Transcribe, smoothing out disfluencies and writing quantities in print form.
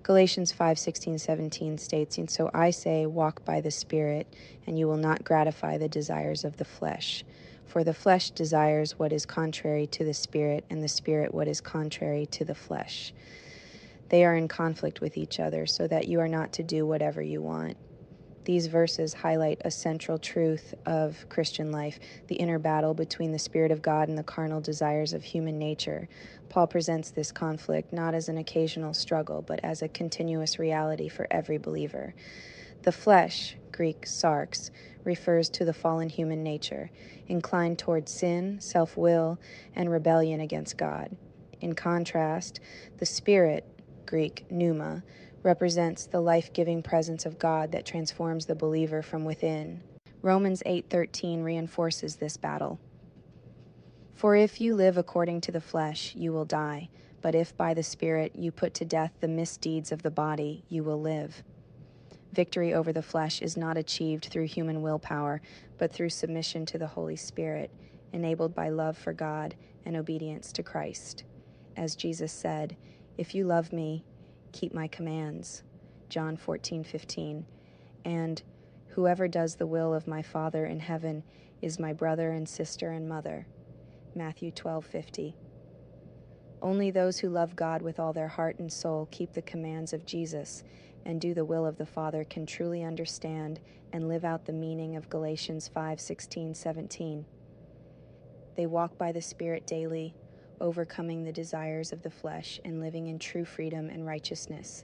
Galatians 5:16-17 states, "And so I say, walk by the Spirit, and you will not gratify the desires of the flesh. For the flesh desires what is contrary to the Spirit, and the Spirit what is contrary to the flesh. They are in conflict with each other, so that you are not to do whatever you want." These verses highlight a central truth of Christian life, the inner battle between the Spirit of God and the carnal desires of human nature. Paul presents this conflict not as an occasional struggle, but as a continuous reality for every believer. The flesh, Greek sarx, refers to the fallen human nature, inclined toward sin, self-will, and rebellion against God. In contrast, the Spirit, Greek pneuma, represents the life-giving presence of God that transforms the believer from within. Romans 8:13 reinforces this battle. "For if you live according to the flesh, you will die, but if by the Spirit you put to death the misdeeds of the body, you will live." Victory over the flesh is not achieved through human willpower, but through submission to the Holy Spirit, enabled by love for God and obedience to Christ. As Jesus said, "If you love me, keep my commands," John 14:15, and "Whoever does the will of my Father in heaven is my brother and sister and mother," Matthew 12:50. Only those who love God with all their heart and soul, keep the commands of Jesus, and do the will of the Father can truly understand and live out the meaning of Galatians 5:16-17. They walk by the Spirit daily, overcoming the desires of the flesh and living in true freedom and righteousness.